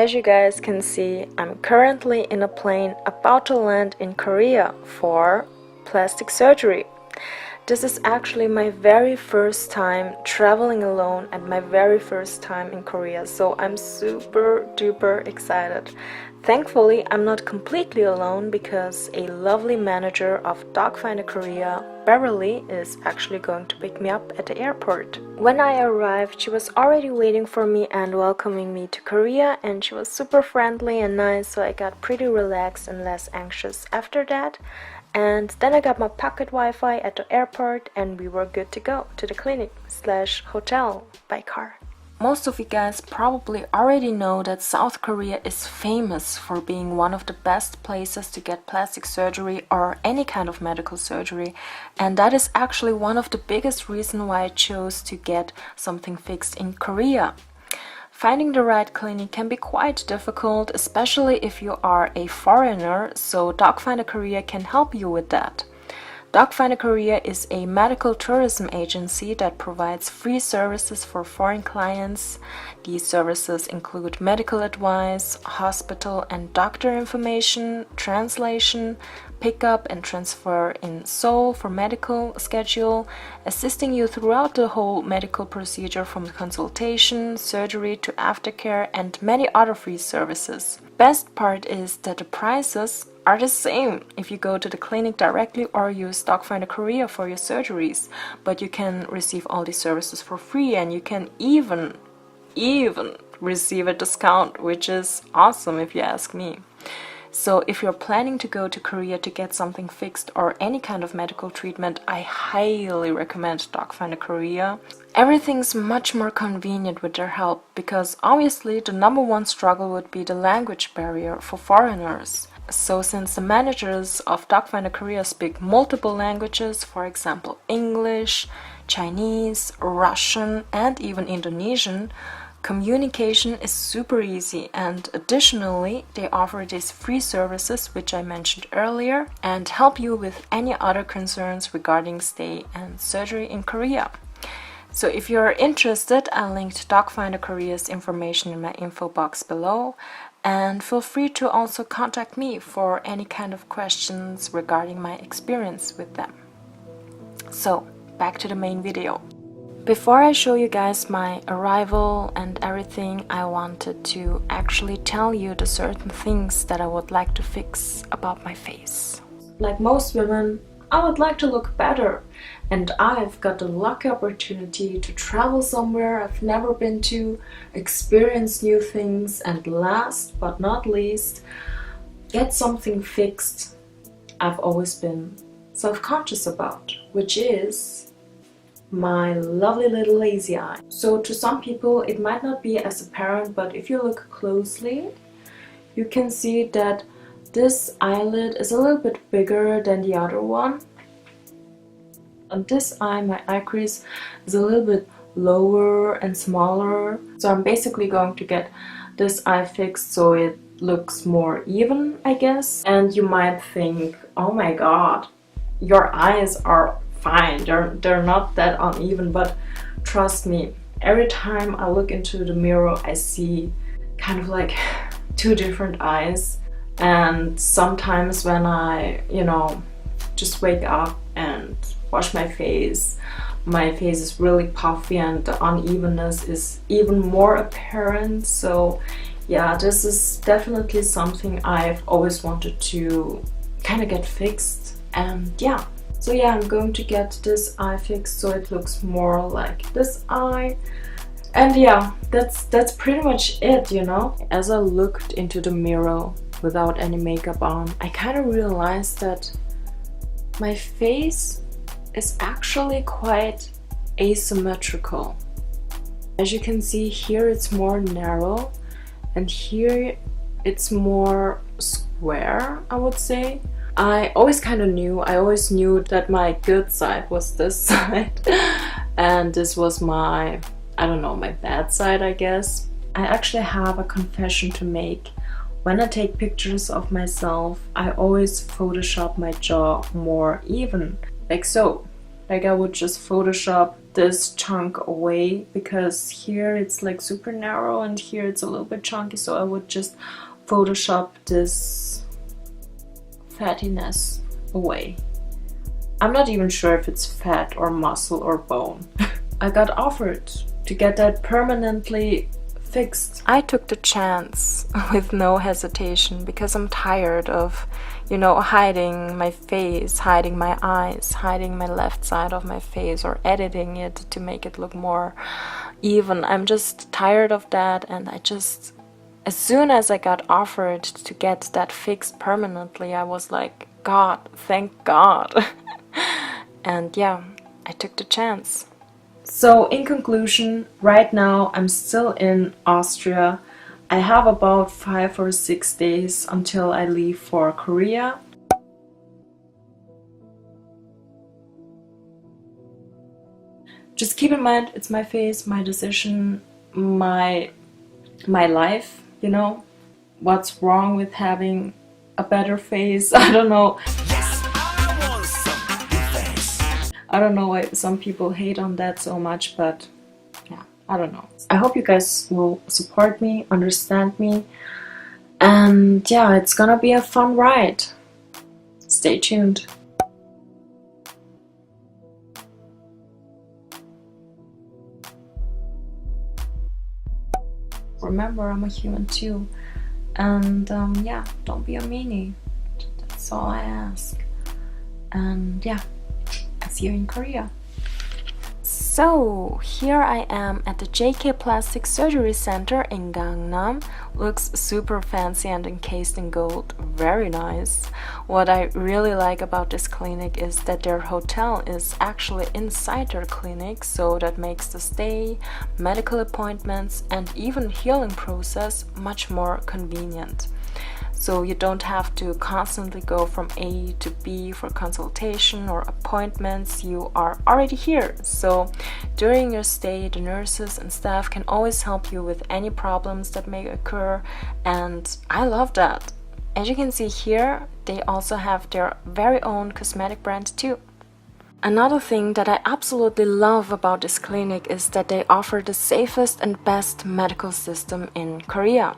as you guys can see, I'm currently in a plane about to land in Korea for plastic surgery. This is actually my very first time traveling alone and my very first time in Korea, so I'm super duper excited. Thankfully, I'm not completely alone because a lovely manager of Docfinderkorea, Beverly, is actually going to pick me up at the airport. When I arrived, she was already waiting for me and welcoming me to Korea, and she was super friendly and nice, so I got pretty relaxed and less anxious after that. And then I got my pocket Wi-Fi at the airport and we were good to go to the clinic/hotel by car. Most of you guys probably already know that South Korea is famous for being one of the best places to get plastic surgery or any kind of medical surgery, and that is actually one of the biggest reasons why I chose to get something fixed in Korea. Finding the right clinic can be quite difficult, especially if you are a foreigner, so Docfinderkorea can help you with that. Docfinderkorea is a medical tourism agency that provides free services for foreign clients. These services include medical advice, hospital and doctor information, translation, pickup and transfer in Seoul for medical schedule, assisting you throughout the whole medical procedure from consultation, surgery to aftercare, and many other free services. Best part is that the prices are the same if you go to the clinic directly or use Docfinderkorea for your surgeries, but you can receive all these services for free, and you can even receive a discount, which is awesome if you ask me. So if you're planning to go to Korea to get something fixed or any kind of medical treatment, I highly recommend Docfinderkorea. Everything's much more convenient with their help because obviously the number one struggle would be the language barrier for foreigners. So since the managers of Docfinderkorea speak multiple languages, for example English, Chinese, Russian and even Indonesian, communication is super easy, and additionally they offer these free services which I mentioned earlier and help you with any other concerns regarding stay and surgery in Korea. So if you're interested, I'll link to Docfinderkorea's information in my info box below, and feel free to also contact me for any kind of questions regarding my experience with them. So back to the main video. Before I show you guys my arrival and everything, I wanted to actually tell you the certain things that I would like to fix about my face. Like most women, I would like to look better, and I've got the lucky opportunity to travel somewhere I've never been to, experience new things, and last but not least, get something fixed I've always been self-conscious about, which is my lovely little lazy eye. So to some people it might not be as apparent, but if you look closely you can see that this eyelid is a little bit bigger than the other one. On this eye my eye crease is a little bit lower and smaller, so I'm basically going to get this eye fixed so it looks more even, I guess. And you might think, oh my god, your eyes are fine, they're not that uneven, but trust me, every time I look into the mirror I see kind of like two different eyes. And sometimes when I, just wake up and wash my face is really puffy and the unevenness is even more apparent. So yeah, this is definitely something I've always wanted to kind of get fixed. And yeah, so yeah, I'm going to get this eye fixed so it looks more like this eye. And yeah, that's pretty much it, As I looked into the mirror without any makeup on, I kind of realized that my face is actually quite asymmetrical. As you can see, here it's more narrow and here it's more square, I would say. I always knew that my good side was this side and this was my bad side, I guess. I actually have a confession to make. When I take pictures of myself, I always Photoshop my jaw more even, like so. Like I would just Photoshop this chunk away, because here it's like super narrow and here it's a little bit chunky, so I would just Photoshop this fattiness away. I'm not even sure if it's fat or muscle or bone. I got offered to get that permanently fixed. I took the chance with no hesitation because I'm tired of, you know, hiding my face, hiding my eyes, hiding my left side of my face, or editing it to make it look more even. I'm just tired of that, and I just, as soon as I got offered to get that fixed permanently, I was like, God, thank God. And yeah, I took the chance. So in conclusion, right now I'm still in Austria. I have about 5 or 6 days until I leave for Korea. Just keep in mind, it's my face, my decision, my life, you know. What's wrong with having a better face? I don't know. I don't know why some people hate on that so much, but yeah, I don't know. I hope you guys will support me, understand me, and yeah, it's gonna be a fun ride. Stay tuned. Remember, I'm a human too, and yeah, don't be a meanie. That's all I ask. And yeah, I'll see you in Korea. So here I am at the JK Plastic Surgery Center in Gangnam. Looks super fancy and encased in gold, very nice. What I really like about this clinic is that their hotel is actually inside their clinic, so that makes the stay, medical appointments, and even healing process much more convenient. So you don't have to constantly go from A to B for consultation or appointments. You are already here. So during your stay, the nurses and staff can always help you with any problems that may occur, and I love that. As you can see here, they also have their very own cosmetic brand too. Another thing that I absolutely love about this clinic is that they offer the safest and best medical system in Korea.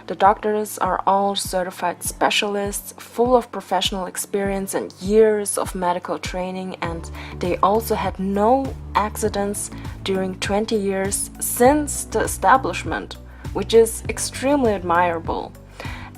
The doctors are all certified specialists, full of professional experience and years of medical training, and they also had no accidents during 20 years since the establishment, which is extremely admirable.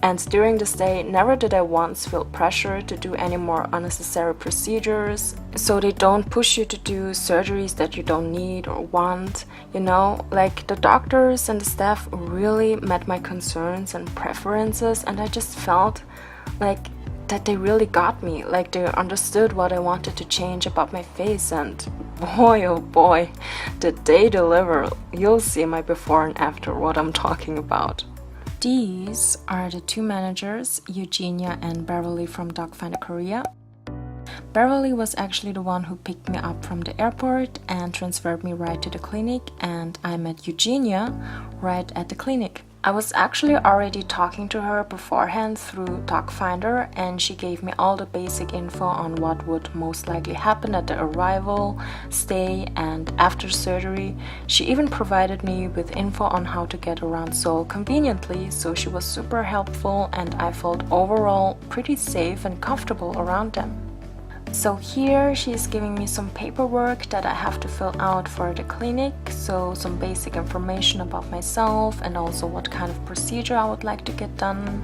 And during the stay, never did I once feel pressure to do any more unnecessary procedures, so they don't push you to do surgeries that you don't need or want, you know, like the doctors and the staff really met my concerns and preferences, and I just felt like that they really got me, like they understood what I wanted to change about my face, and boy oh boy, did they deliver. You'll see my before and after what I'm talking about. These are the two managers, Eugenia and Beverly from Docfinderkorea. Beverly was actually the one who picked me up from the airport and transferred me right to the clinic, and I met Eugenia right at the clinic. I was actually already talking to her beforehand through Docfinder, and she gave me all the basic info on what would most likely happen at the arrival, stay, and after surgery. She even provided me with info on how to get around Seoul conveniently, so she was super helpful, and I felt overall pretty safe and comfortable around them. So here she's giving me some paperwork that I have to fill out for the clinic, so some basic information about myself and also what kind of procedure I would like to get done.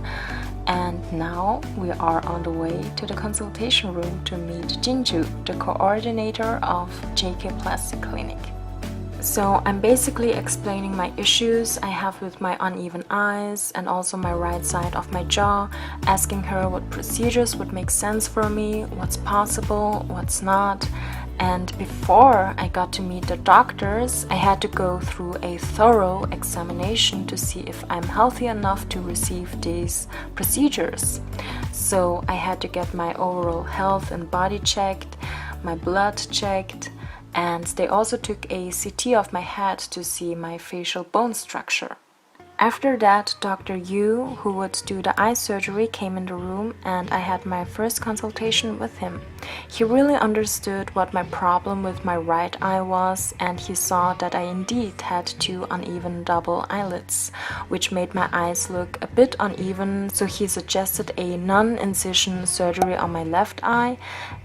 And now we are on the way to the consultation room to meet Jinju, the coordinator of JK Plastic Clinic. So I'm basically explaining my issues I have with my uneven eyes and also my right side of my jaw, asking her what procedures would make sense for me, what's possible, what's not. And before I got to meet the doctors, I had to go through a thorough examination to see if I'm healthy enough to receive these procedures. So I had to get my overall health and body checked, my blood checked, and they also took a CT of my head to see my facial bone structure. After that, Dr. Yu, who would do the eye surgery, came in the room and I had my first consultation with him. He really understood what my problem with my right eye was, and he saw that I indeed had 2 uneven double eyelids, which made my eyes look a bit uneven, so he suggested a non-incision surgery on my left eye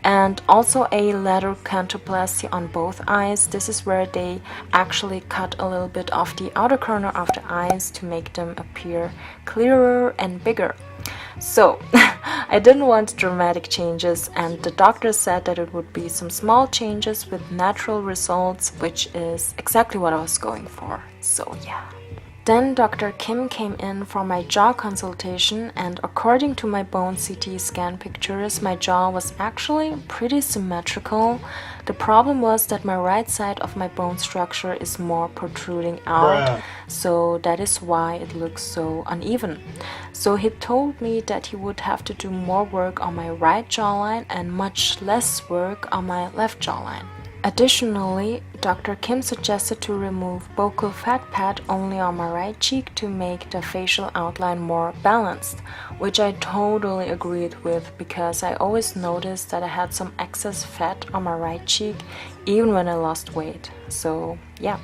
and also a lateral cantoplasty on both eyes. This is where they actually cut a little bit off the outer corner of the eyes to make them appear clearer and bigger. So I didn't want dramatic changes, and the doctor said that it would be some small changes with natural results, which is exactly what I was going for. So yeah. Then Dr. Kim came in for my jaw consultation, and according to my bone CT scan pictures, my jaw was actually pretty symmetrical. The problem was that my right side of my bone structure is more protruding out, so that is why it looks so uneven. So he told me that he would have to do more work on my right jawline and much less work on my left jawline. Additionally, Dr. Kim suggested to remove buccal fat pad only on my right cheek to make the facial outline more balanced, which I totally agreed with because I always noticed that I had some excess fat on my right cheek even when I lost weight. So yeah.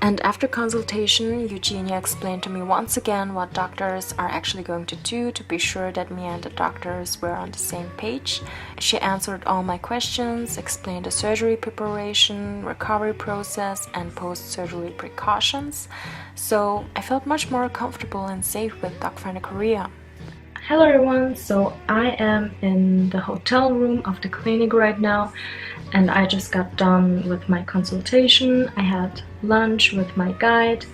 And after consultation, Eugenia explained to me once again what doctors are actually going to do to be sure that me and the doctors were on the same page. She answered all my questions, explained the surgery preparation, recovery process, and post-surgery precautions. So I felt much more comfortable and safe with Docfinderkorea. Hello everyone, so I am in the hotel room of the clinic right now, and I just got done with my consultation. I had lunch with my guide,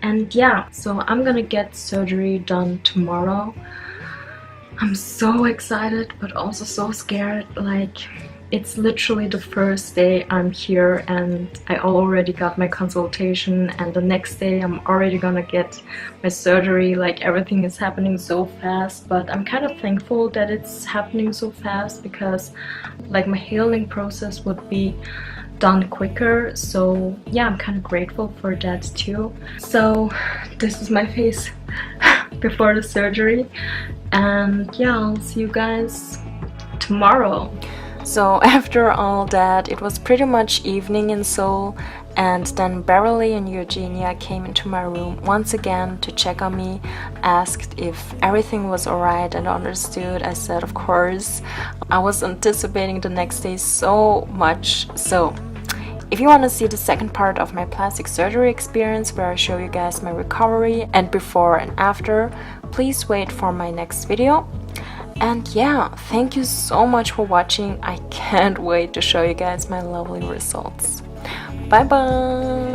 and yeah, so I'm gonna get surgery done tomorrow. I'm so excited but also so scared. Like, it's literally the first day I'm here and I already got my consultation, and the next day I'm already gonna get my surgery. Like, everything is happening so fast, but I'm kind of thankful that it's happening so fast because like my healing process would be done quicker. So yeah, I'm kind of grateful for that too. So this is my face before the surgery, and yeah, I'll see you guys tomorrow. So after all that, it was pretty much evening in Seoul, and then Beverly and Eugenia came into my room once again to check on me, asked if everything was alright, and understood. I said of course. I was anticipating the next day so much. So if you want to see the second part of my plastic surgery experience, where I show you guys my recovery and before and after, please wait for my next video. And yeah, thank you so much for watching. I can't wait to show you guys my lovely results. Bye bye!